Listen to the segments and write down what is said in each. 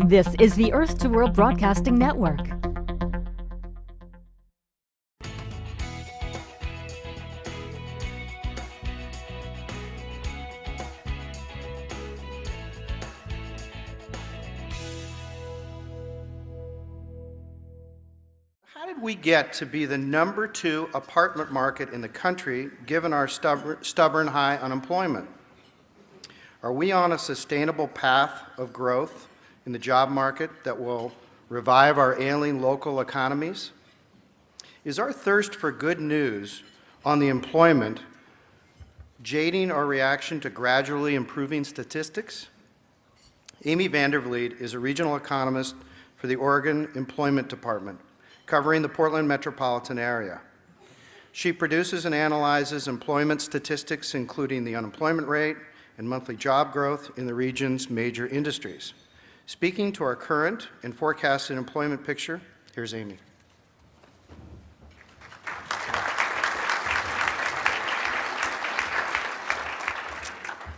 This is the Earth to World Broadcasting Network. How did we get to be the #2 apartment market in the country, given our stubborn high unemployment? Are we on a sustainable path of growth in the job market that will revive our ailing local economies? Is our thirst for good news on the employment jading our reaction to gradually improving statistics? Amy Vander Vliet is a regional economist for the Oregon Employment Department, covering the Portland metropolitan area. She produces and analyzes employment statistics, including the unemployment rate and monthly job growth in the region's major industries. Speaking to our current and forecasted employment picture, here's Amy.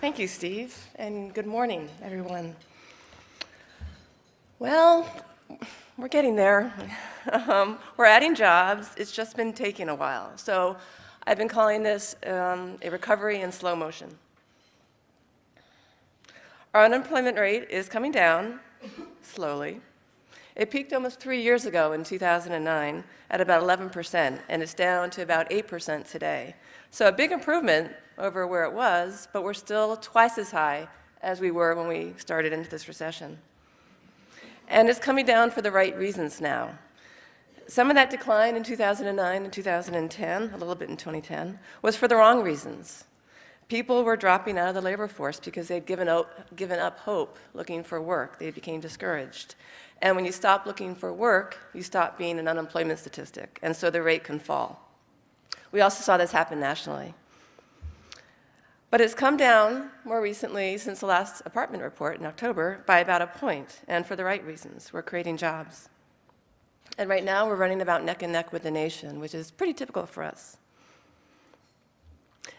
Thank you, Steve, and good morning, everyone. Well, we're getting there. We're adding jobs. It's just been taking a while. So I've been calling this a recovery in slow motion. Our unemployment rate is coming down slowly. It peaked almost 3 years ago in 2009 at about 11%, and it's down to about 8% today. So a big improvement over where it was, but we're still twice as high as we were when we started into this recession. And it's coming down for the right reasons now. Some of that decline in 2009 and 2010, a little bit in 2010, was for the wrong reasons. People were dropping out of the labor force because they'd given up hope looking for work. They became discouraged. And when you stop looking for work, you stop being an unemployment statistic, and so the rate can fall. We also saw this happen nationally. But it's come down more recently since the last apartment report in October by about a point, and for the right reasons. We're creating jobs. And right now we're running about neck and neck with the nation, which is pretty typical for us.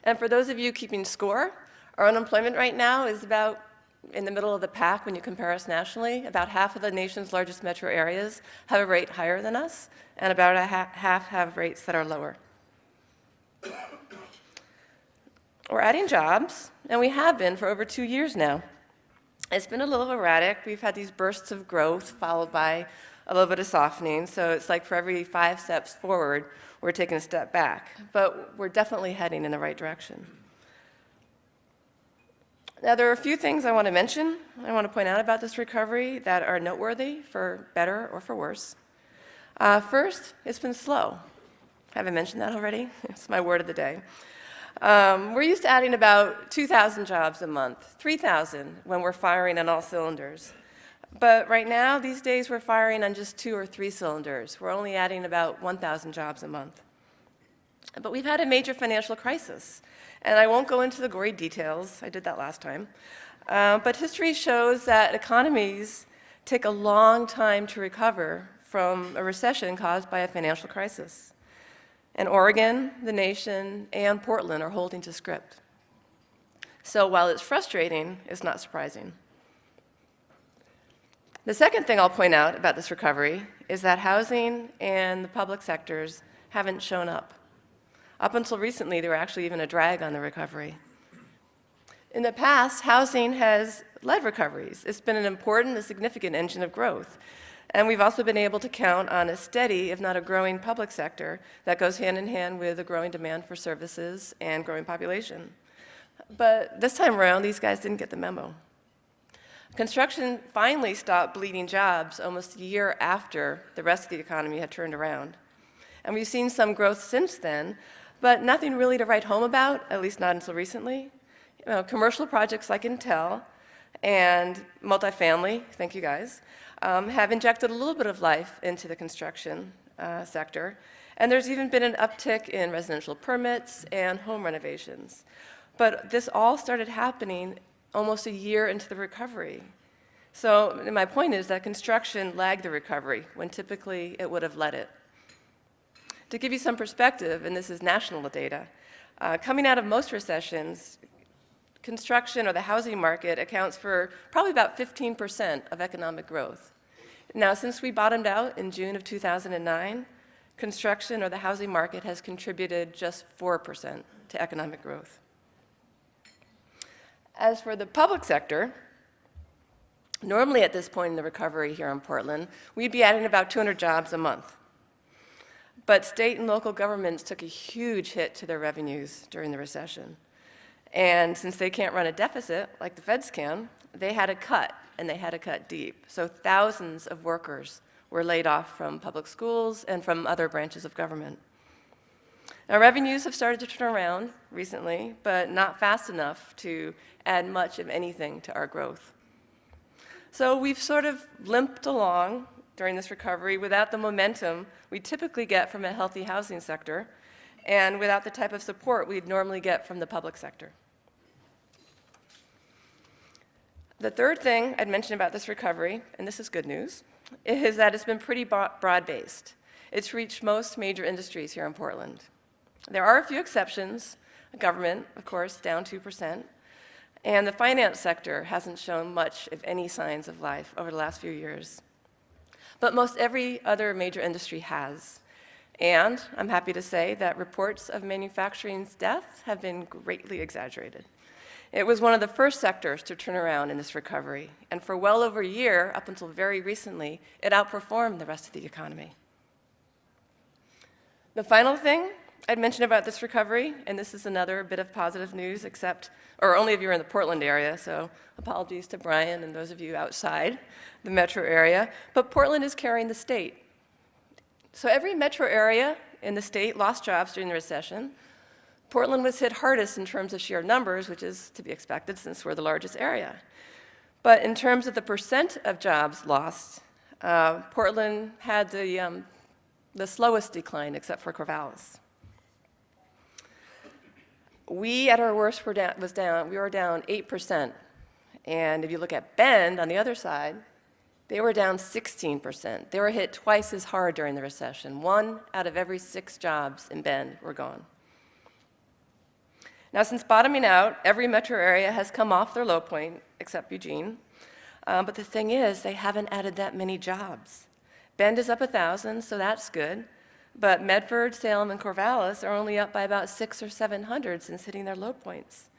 And for those of you keeping score, our unemployment right now is about in the middle of the pack when you compare us nationally. About half of the nation's largest metro areas have a rate higher than us, and about half have rates that are lower. We're adding jobs, and we have been for over 2 years now. It's been a little erratic. We've had these bursts of growth followed by a little bit of softening, so it's like for every 5 steps forward, we're taking a step back. But we're definitely heading in the right direction. Now, there are a few things I want to mention, I want to point out about this recovery that are noteworthy for better or for worse. First, it's been slow. Have I mentioned that already? It's my word of the day. We're used to adding about 2,000 jobs a month, 3,000 when we're firing on all cylinders. But right now, these days, we're firing on just 2 or 3 cylinders. We're only adding about 1,000 jobs a month. But we've had a major financial crisis. And I won't go into the gory details. I did that last time. But history shows that economies take a long time to recover from a recession caused by a financial crisis. And Oregon, the nation, and Portland are holding to script. So while it's frustrating, it's not surprising. The second thing I'll point out about this recovery is that housing and the public sectors haven't shown up. Up until recently, they were actually even a drag on the recovery. In the past, housing has led recoveries. It's been an important and significant engine of growth. And we've also been able to count on a steady, if not a growing, public sector that goes hand in hand with a growing demand for services and growing population. But this time around, these guys didn't get the memo. Construction finally stopped bleeding jobs almost a year after the rest of the economy had turned around. And we've seen some growth since then, but nothing really to write home about, at least not until recently. Commercial projects like Intel and multifamily, thank you guys, have injected a little bit of life into the construction sector. And there's even been an uptick in residential permits and home renovations. But this all started happening almost a year into the recovery. So my point is that construction lagged the recovery when typically it would have led it. To give you some perspective, and this is national data, coming out of most recessions, construction or the housing market accounts for probably about 15% of economic growth. Now, since we bottomed out in June of 2009, construction or the housing market has contributed just 4% to economic growth. As for the public sector, normally at this point in the recovery here in Portland, we'd be adding about 200 jobs a month. But state and local governments took a huge hit to their revenues during the recession. And since they can't run a deficit like the feds can, they had to cut, and they had to cut deep. So thousands of workers were laid off from public schools and from other branches of government. Now, revenues have started to turn around recently, but not fast enough to add much of anything to our growth. So we've sort of limped along during this recovery without the momentum we typically get from a healthy housing sector and without the type of support we'd normally get from the public sector. The third thing I'd mention about this recovery, and this is good news, is that it's been pretty broad-based. It's reached most major industries here in Portland. There are a few exceptions. Government, of course, down 2%. And the finance sector hasn't shown much, if any, signs of life over the last few years. But most every other major industry has. And I'm happy to say that reports of manufacturing's deaths have been greatly exaggerated. It was one of the first sectors to turn around in this recovery. And for well over a year, up until very recently, it outperformed the rest of the economy. The final thing I'd mention about this recovery, and this is another bit of positive news, or only if you're in the Portland area, so apologies to Brian and those of you outside the metro area, but Portland is carrying the state. So every metro area in the state lost jobs during the recession. Portland was hit hardest in terms of sheer numbers, which is to be expected since we're the largest area. But in terms of the percent of jobs lost, Portland had the slowest decline except for Corvallis. We, at our worst, we were down 8%. And if you look at Bend, on the other side, they were down 16%. They were hit twice as hard during the recession. 1 out of every 6 jobs in Bend were gone. Now, since bottoming out, every metro area has come off their low point, except Eugene. But the thing is, they haven't added that many jobs. Bend is up 1,000, so that's good. But Medford, Salem, and Corvallis are only up by about 600 or 700 since hitting their low points.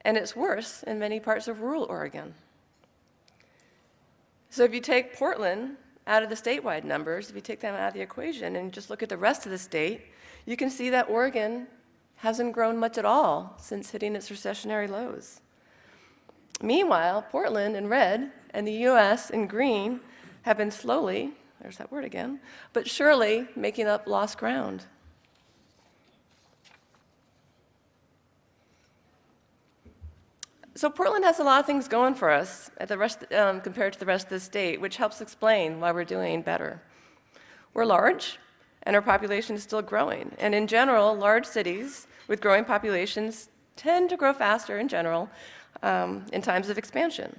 And it's worse in many parts of rural Oregon. So if you take Portland out of the statewide numbers, if you take them out of the equation and just look at the rest of the state, you can see that Oregon hasn't grown much at all since hitting its recessionary lows. Meanwhile, Portland in red and the US in green have been slowly, there's that word again, but surely making up lost ground. So Portland has a lot of things going for us compared to the rest of the state, which helps explain why we're doing better. We're large, and our population is still growing. And in general, large cities with growing populations tend to grow faster in general in times of expansion.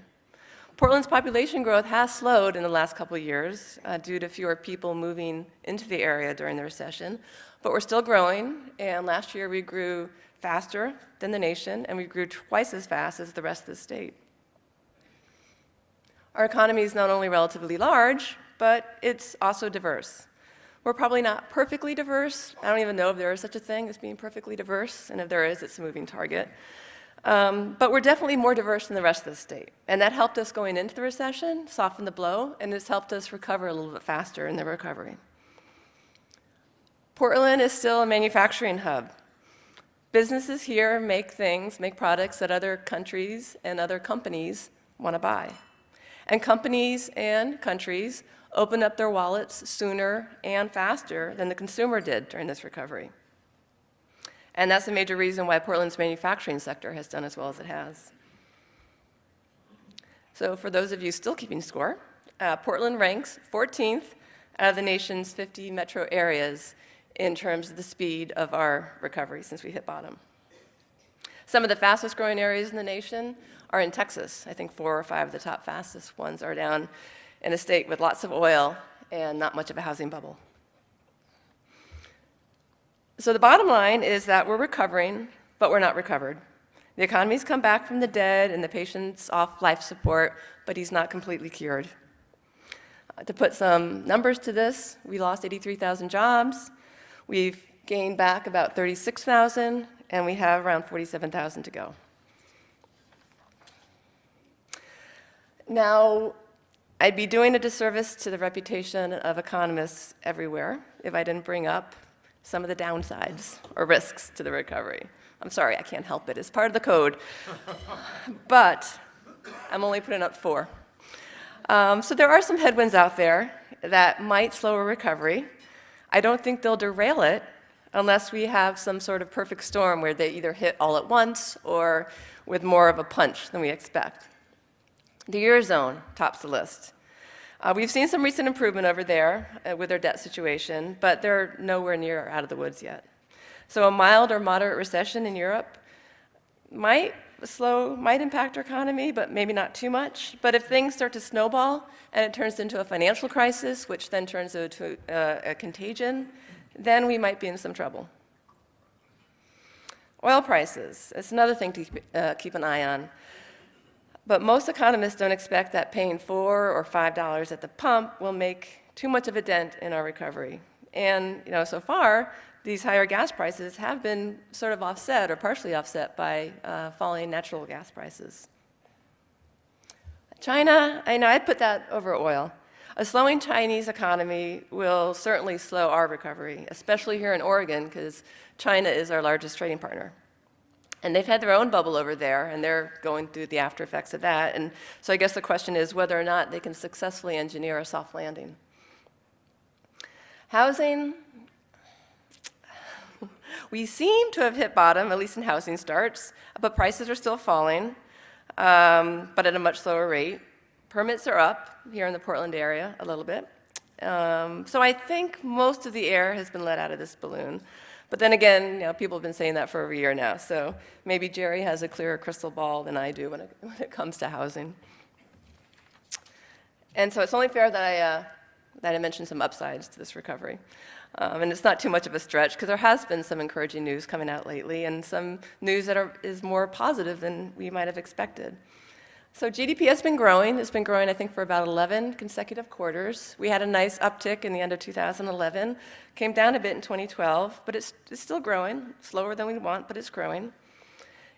Portland's population growth has slowed in the last couple of years due to fewer people moving into the area during the recession, but we're still growing, and last year we grew faster than the nation, and we grew twice as fast as the rest of the state. Our economy is not only relatively large, but it's also diverse. We're probably not perfectly diverse. I don't even know if there is such a thing as being perfectly diverse, and if there is, it's a moving target. But we're definitely more diverse than the rest of the state. And that helped us going into the recession, soften the blow, and it's helped us recover a little bit faster in the recovery. Portland is still a manufacturing hub. Businesses here make products that other countries and other companies want to buy. And companies and countries open up their wallets sooner and faster than the consumer did during this recovery. And that's a major reason why Portland's manufacturing sector has done as well as it has. So for those of you still keeping score, Portland ranks 14th out of the nation's 50 metro areas in terms of the speed of our recovery since we hit bottom. Some of the fastest growing areas in the nation are in Texas. I think 4 or 5 of the top fastest ones are down in a state with lots of oil and not much of a housing bubble. So the bottom line is that we're recovering, but we're not recovered. The economy's come back from the dead and the patient's off life support, but he's not completely cured. To put some numbers to this, we lost 83,000 jobs. We've gained back about 36,000, and we have around 47,000 to go. Now, I'd be doing a disservice to the reputation of economists everywhere if I didn't bring up some of the downsides or risks to the recovery. I'm sorry, I can't help it. It's part of the code. But I'm only putting up 4. So there are some headwinds out there that might slow a recovery. I don't think they'll derail it unless we have some sort of perfect storm where they either hit all at once or with more of a punch than we expect. The Eurozone tops the list. We've seen some recent improvement over there with their debt situation, but they're nowhere near out of the woods yet. So a mild or moderate recession in Europe might impact our economy, but maybe not too much. But if things start to snowball and it turns into a financial crisis, which then turns into a contagion, then we might be in some trouble. Oil prices, it's another thing to keep an eye on. But most economists don't expect that paying $4 or $5 at the pump will make too much of a dent in our recovery. And so far, these higher gas prices have been sort of offset or partially offset by falling natural gas prices. China, I'd put that over oil. A slowing Chinese economy will certainly slow our recovery, especially here in Oregon, because China is our largest trading partner. And they've had their own bubble over there, and they're going through the after effects of that. And so I guess the question is whether or not they can successfully engineer a soft landing. Housing, we seem to have hit bottom, at least in housing starts, but prices are still falling, but at a much slower rate. Permits are up here in the Portland area a little bit. So I think most of the air has been let out of this balloon. But then again, people have been saying that for over a year now, so maybe Jerry has a clearer crystal ball than I do when it comes to housing. And so it's only fair that I mention some upsides to this recovery. And it's not too much of a stretch, because there has been some encouraging news coming out lately, and some news that is more positive than we might have expected. So GDP has been growing. It's been growing, I think, for about 11 consecutive quarters. We had a nice uptick in the end of 2011, came down a bit in 2012, but it's still growing, slower than we want, but it's growing.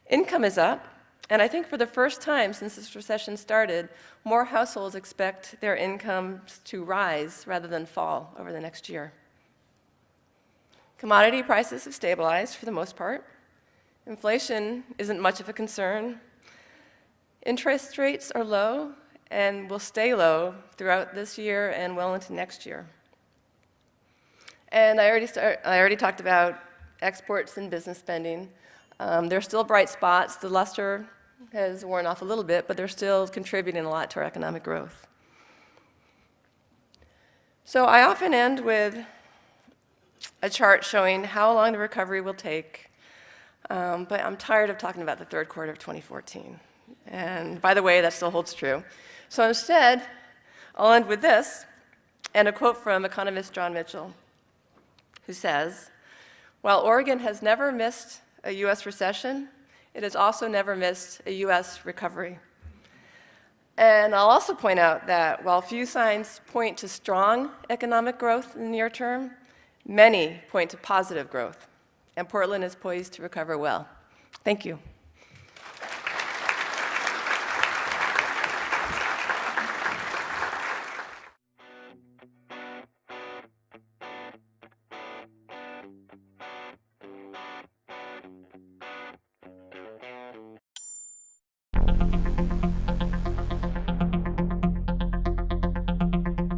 Income is up, and I think for the first time since this recession started, more households expect their incomes to rise rather than fall over the next year. Commodity prices have stabilized for the most part. Inflation isn't much of a concern. Interest rates are low and will stay low throughout this year and well into next year. And I already talked about exports and business spending. There are still bright spots. The luster has worn off a little bit, but they're still contributing a lot to our economic growth. So I often end with a chart showing how long the recovery will take, but I'm tired of talking about the third quarter of 2014. And by the way, that still holds true. So instead, I'll end with this, and a quote from economist John Mitchell, who says, "While Oregon has never missed a U.S. recession, it has also never missed a U.S. recovery." And I'll also point out that while few signs point to strong economic growth in the near term, many point to positive growth, and Portland is poised to recover well. Thank you.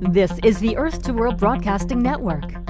This is the Earth to World Broadcasting Network.